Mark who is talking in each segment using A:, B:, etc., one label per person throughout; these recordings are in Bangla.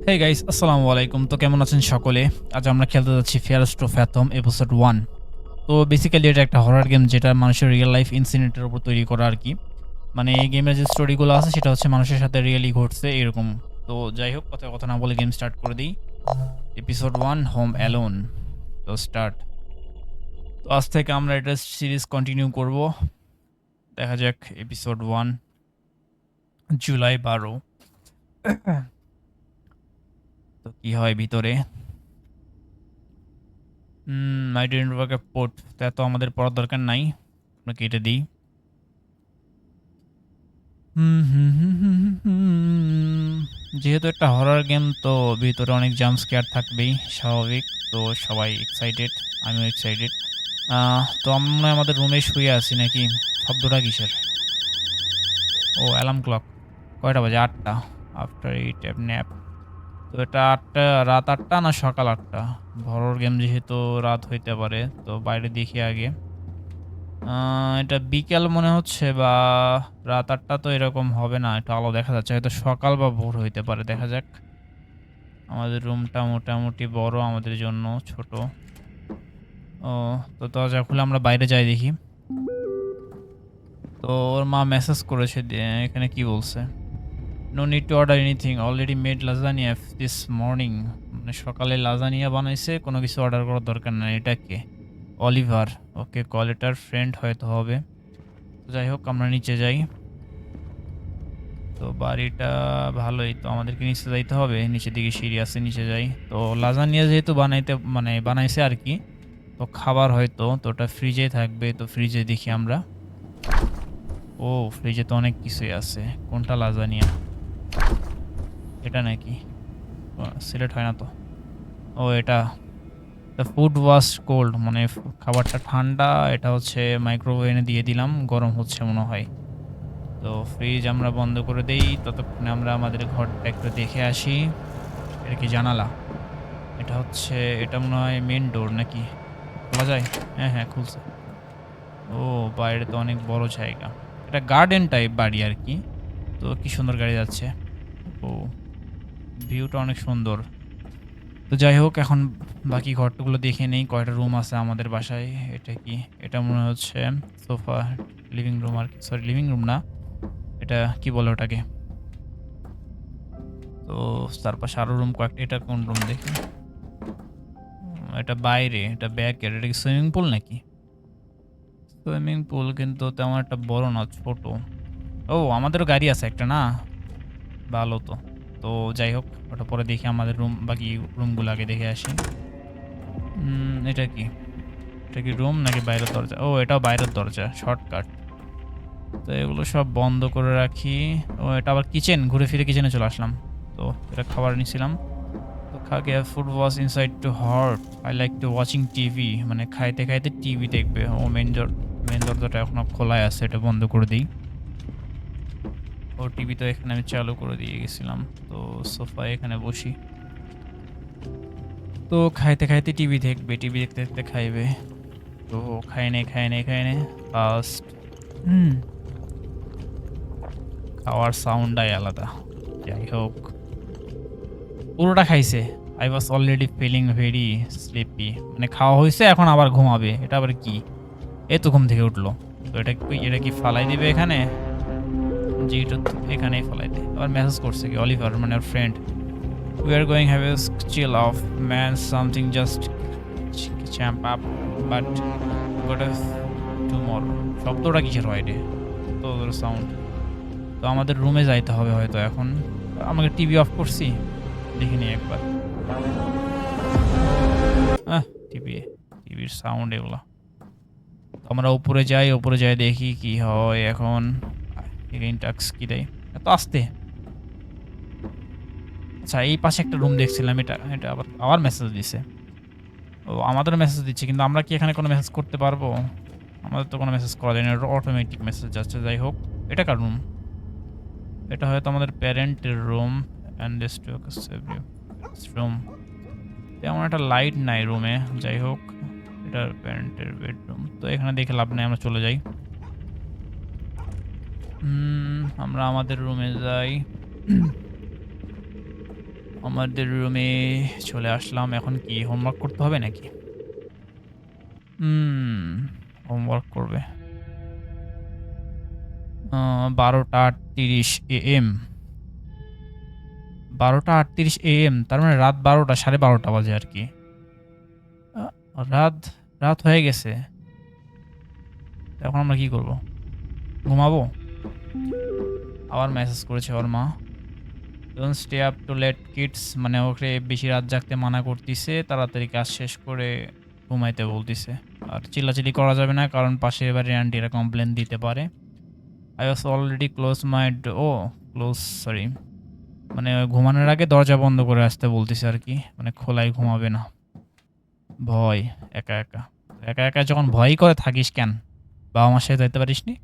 A: হে গাইস, আসসালামু আলাইকুম। তো কেমন আছেন সকলে? আজ আমরা খেলতে যাচ্ছি ফেয়ারস টু ফ্যাথম এপিসোড 1। তো বেসিক্যালি এটা একটা হরর গেম যেটা মানুষের রিয়েল লাইফ ইনসিডেন্টের উপর তৈরি করা আরকি। মানে এই গেমের যে স্টোরিগুলো আছে সেটা হচ্ছে মানুষের সাথে রিয়েলি ঘটছে এরকম। তো যাই হোক কথা না বলে গেম স্টার্ট করে দেই। Episode 1 home alone. তো স্টার্ট। তো আজ থেকে আমরা এটা সিরিজ কন্টিনিউ করব। দেখা যাক এপিসোড 1 জুলাই 12। তো কি হয় ভিতরে? I didn't work a port. তা তো আমাদের পড়ার দরকার নাই। আমরা কেটে দিই। যেহেতু একটা হরর গেম তো ভিতরে অনেক জাম্প স্কেয়ার থাকবেই স্বাভাবিক। তো সবাই এক্সাইটেড, আমিও এক্সাইটেড। তো আমরা আমাদের রুমে শুয়ে আছি নাকি? শব্দটা কিসের? ও অ্যালার্ম ক্লক। কয়টা বাজে? 8টা। After eight nap. তো এটা 8টা, রাত 8টা না সকাল 8টা? হরর গেম যেহেতু রাত হইতে পারে, তো বাইরে দেখি আগে। এটা বিকেল মনে হচ্ছে বা রাত 8টা তো এরকম হবে না। একটু আলো দেখা যাচ্ছে। হয়তো সকাল বা ভোর হইতে পারে। দেখা যাক। আমাদের রুমটা মোটামুটি বড় আমাদের জন্য, ছোট। ও তো দরজা খুলে আমরা বাইরে যাই দেখি। তো ওর মা মেসেজ করেছে এখানে কি বলছে? No need to order anything, already made lasagna this morning. মানে সকালে লাজানিয়া বানাইছে, কোনো কিছু অর্ডার করার দরকার নাই। এটা কে? অলিভার। ওকে, কল এটার ফ্রেন্ড হয়তো হবে। তো যাই হোক আমরা নিচে যাই। তো বাড়িটা ভালোই। তো আমাদেরকে নিচে যাইতে হবে। নিচের দিকে সিঁড়ি আছে, নিচে যাই। তো লাজানিয়া যেহেতু বানাইছে আর কি। তো খাবার হয়তো তো ওটা ফ্রিজে থাকবে। তো ফ্রিজে দেখি আমরা। ও ফ্রিজে তো অনেক কিছুই আছে। কোনটা লাজানিয়া? এটা নাকি? সিলেক্ট হয় না তো। ও এটা। দ্য ফুড ওয়াজ কোল্ড, মানে খাবারটা ঠান্ডা। এটা হচ্ছে মাইক্রোওয়েভে দিয়ে দিলাম, গরম হচ্ছে মনে হয়। তো ফ্রিজ আমরা বন্ধ করে দেই। ততক্ষণে আমরা আমাদের ঘরটা একটু দেখে আসি। এটা কি জানালা? এটা হচ্ছে, এটা মনে হয় মেইন ডোর নাকি? খোলা যায়? হ্যাঁ, হ্যাঁ খুলছে। ও বাইরে তো অনেক বড় জায়গা। এটা গার্ডেন টাইপ বাড়ি আরকি। তো কি সুন্দর গাড়ি যাচ্ছে। ও ভিউটা অনেক সুন্দর। তো যাই হোক এখন বাকি ঘরগুলো দেখে নেই। কয়টা রুম আছে আমাদের বাসায়। এটা কি? এটা মনে হচ্ছে সোফা, লিভিং রুম আর কি। সরি লিভিং রুম না। এটা কি বলে ওটাকে? তো চারপাশে আরো রুম কয়েকটা। এটা কোন রুম দেখি? এটা বাইরে, এটা ব্যাকের। এটা কি সুইমিং পুল নাকি? সুইমিং পুল কিন্তু তেমন একটা বড় না, ছোট। ও আমাদেরও গাড়ি আছে একটা না? ভালো তো। তো যাই হোক ওটা পরে দেখি। আমাদের রুম, বাকি রুমগুলো আগে দেখে আসি। এটা কি? এটা কি রুম নাকি বাইরের দরজা? ও এটাও বাইরের দরজা, শর্টকাট। তো এগুলো সব বন্ধ করে রাখি। ও এটা আবার কিচেন, ঘুরে ফিরে কিচেনে চলে আসলাম। তো এটা খাবার নিছিলাম। তো খাগে food was inside too hot, I like to watching TV, মানে খাইতে খাইতে টিভি দেখবে। ও মেন দরজাটা এখনো খোলাই আছে, এটা বন্ধ করে দিই। ও টিভি তো এখানে আমি চালু করে দিয়ে গেছিলাম। তো সোফায় এখানে বসি। তো খাইতে খাইতে টিভি দেখবে, টিভি দেখতে দেখতে খাইবে। তো খায় নে ফার্স্ট। হুম খাওয়ার সাউন্ডটাই আলাদা। যাই হোক পুরোটা খাইছে। I was already feeling very sleepy, মানে খাওয়া হয়েছে এখন আবার ঘুমাবে। এটা আবার কি? এই তো ঘুম থেকে উঠলো। তো এটা কি ফালাই দিবে এখানে? জি এটা তো এখানেই ফালাই দে। আবার মেসেজ করছে কি অলিভার, মানে ওর friend. We are going have a chill of man something just champ up but got a tomorrow. শব্দটা কিসের হয় রে? তো সাউন্ড। তো আমাদের রুমে যাইতে হবে হয়তো এখন। আমাকে টিভি অফ করছি, দেখিনি একবার। আহ টিভির সাউন্ড এগুলো। তো আমরা উপরে যাই, উপরে যাই দেখি কি হয় এখন। এগেইন টাক্স কি দেয়? এত আস্তে। আচ্ছা এই পাশে একটা রুম দেখছিলাম। এটা এটা আবার মেসেজ দিছে। ও আমাদের মেসেজ দিচ্ছে, কিন্তু আমরা কি এখানে কোনো মেসেজ করতে পারবো? আমাদের তো কোনো মেসেজ করা যায় না, অটোমেটিক মেসেজ যাচ্ছে। যাই হোক এটা কার রুম? এটা হয়তো আমাদের প্যারেন্টের রুম। অ্যান্ড রুম তেমন একটা লাইট নাই রুমে। যাই হোক এটা প্যারেন্টের বেডরুম। তো এখানে দেখে লাভ নেই, আমরা চলে যাই। আমরা আমাদের রুমে যাই। আমাদের রুমে চলে আসলাম। এখন কি হোমওয়ার্ক করতে হবে নাকি? হোমওয়ার্ক করবে। 12:38 AM। 12:38 AM, তার মানে রাত 12টা, 12:30 বাজে আরকি। আ রাত রাত হয়ে গেছে। এখন আমরা কি করব? ঘুমাবো? আবার মেসেজ করেছে ওর মা। Don't stay up too late kids, মানে ওকে বেশি রাত জাগতে মানা করতিছে। তাড়াতাড়ি কাজ শেষ করে ঘুমাইতে বলতিছে। আর চিল্লাচিল্লি করা যাবে না, কারণ পাশের বাড়ির আন্টিরা কমপ্লেন দিতে পারে। I was already close my close, sorry. মানে ঘুমানোর আগে দরজা বন্ধ করে আসতে বলতিছে আরকি। মানে খোলায় ঘুমাবে না। ভয়, একা, একা। একা, একা যখন ভয়ই করে থাকিস কেন? বাবা-মার সাথে যাইতে পারিসনি?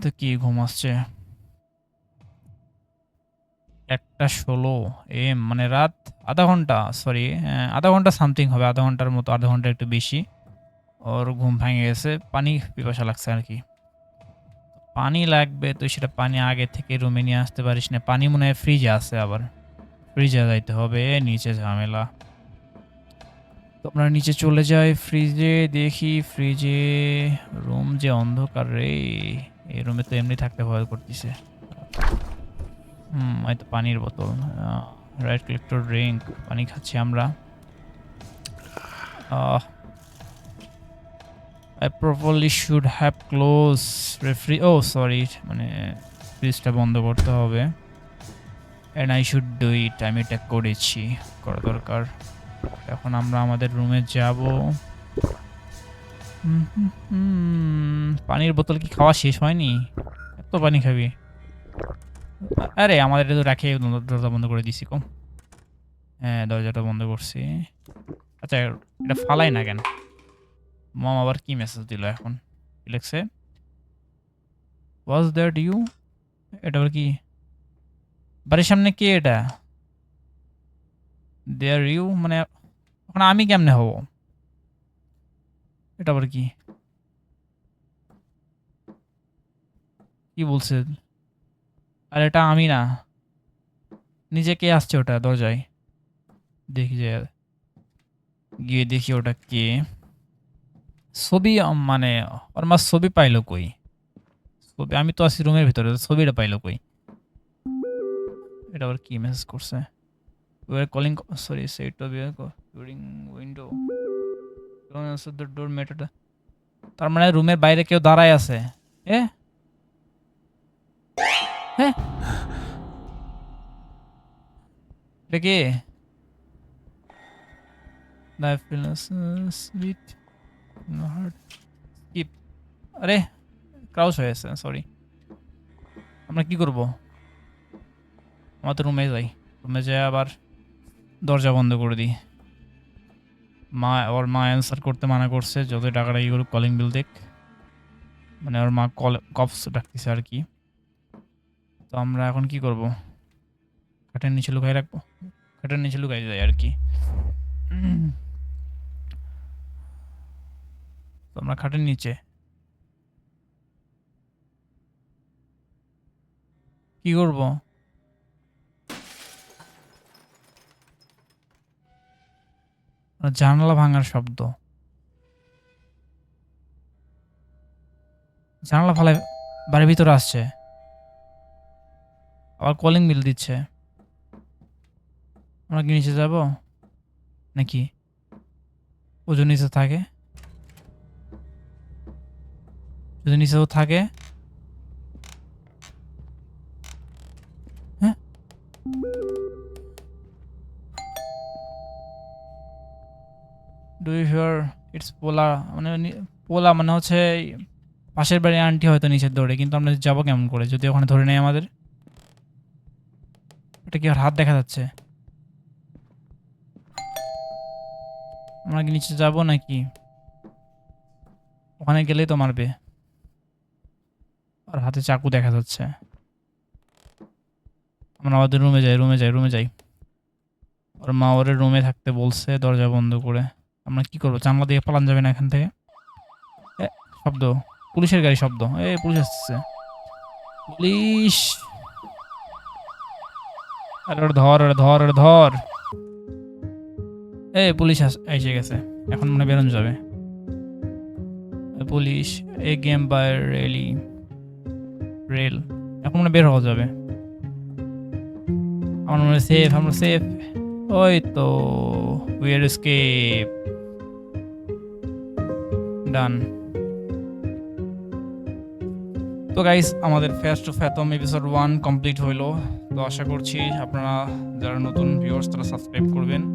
A: তো কি ঘুম আসছে? 1:16 AM, মানে রাত আধা ঘন্টা, সরি, আধা ঘন্টা সামথিং হবে। আধা ঘন্টার মতো, আধা ঘন্টা একটু বেশি। ওর ঘুম ভেঙে গেছে। পানি পিপাসা লাগছে আরকি। পানি লাগবে, তুই সেটা পানি আগে থেকে রুমে নিয়ে আসতে পারিস না? পানি মনে হয় ফ্রিজে আছে আবার। ফ্রিজে যাইতে হবে, নিচে ঝামেলা। তো আমরা নিচে চলে যাই, ফ্রিজে দেখি, ফ্রিজে রুম যে অন্ধকার রে! এই রুমে তো এমনি থাকতে ভয় করতিছে। এই তো পানির বোতল। Right click to drink. পানি খাচ্ছি আমরা। আহ I probably should have closed sorry, মানে ফ্রিজটা বন্ধ করতে হবে। And I should do it. আমি এটা করেছি, করা দরকার। এখন আমরা আমাদের রুমে যাব। পানির বোতল কি খাওয়া শেষ হয়নি? এত পানি খাবি? আরে আমাদের এটা তো রাখে দরজা বন্ধ করে দিছি কম। হ্যাঁ, দরজাটা বন্ধ করছি। আচ্ছা, এটা ফালাই না কেন? মম আবার কি মেসেজ দিল এখন? কি লিখছে? Was that you? এটা আবার কি? বাড়ির সামনে কে এটা? দেয়ার ইউ, মানে এখন আমি কেমনে হব? এটা আবার কি? কি বলছে? আর এটা আমি না। নিজে কে আসছে ওটা দরজায়? দেখি যে, গিয়ে দেখি ওটা কে। ছবি, মানে ওর মা ছবি পাইলো কই? ছবি, আমি তো আছি রুমের ভিতরে, ছবিটা পাইলো কই? এটা আবার কি মেসেজ করছে? We are calling, sorry, say to be during window. Don't answer the door matter. তার মানে রুমের বাইরে কেউ দাঁড়ায় আছে। এ? হ্যাঁ? এটা কে? Life feels sweet. No hard. Skip. আরে ক্রাউচ হয়ে আছে, সরি। আমরা কি করব? আমরা তো রুমে যাই। রুমে যাই, আবার দরজা বন্ধ করে দিই। ওর মা অ্যান্সার করতে মানা করছে, যতই টাকাটা ই করুক, কলিং বিল দেখ। মানে ওর মা কপস ডাকতেছে আর কি। তো আমরা এখন কি করব? খাটের নিচে লুকাই রাখবো? খাটের নিচে লুকাই যায় আর কি। তো আমরা খাটের নিচে কি করব? জানালা ভাঙার শব্দ। জানালা ফালায় বাড়ির ভিতরে আসছে। আবার কলিং বিল দিচ্ছে। আমরা কি নিচে যাব নাকি? ও যদি নিচে থাকে, যদি নিচেও থাকে? হ্যাঁ, ডু ইউ হিয়ার ইটস পোলা, মানে পোলা মানে হচ্ছে পাশের বাড়ির আন্টি হয়তো নিচের দৌড়ে, কিন্তু আমরা যাবো কেমন করে যদি ওখানে ধরে নেই আমাদের? এটা কি আর হাত দেখা যাচ্ছে? আমরা কি নিচে যাব নাকি? ওখানে গেলেই তো মারবে। আর হাতে চাকু দেখা যাচ্ছে। আমরা আমাদের রুমে যাই, রুমে যাই, রুমে যাই। ওর মা ওর রুমে থাকতে বলছে দরজা বন্ধ করে। আমরা কি করবো? জানলা দিয়ে পালান যাবে না এখান থেকে? এ, শব্দ, পুলিশের গাড়ি শব্দ। পুলিশ আসছে, পুলিশ। আরে ওরে ধর, ওরে ধর, ওরে ধর। এই পুলিশ এসে গেছে। এখন মনে হয় বেরোনো যাবে। পুলিশ এই গেম বাই রেল। এখন মনে হয় বের হওয়া যাবে। আমার মনে হয় সেফ, আমরা সেফ। ওই তো উই আর এসকেপ। ডান। তো গাইস আমাদের ফার্স্ট অফ ফ্যাথম এপিসোড 1 কমপ্লিট হইলো। তো আশা করছি আপনারা যারা নতুন ভিউয়ার্স তারা সাবস্ক্রাইব করবেন।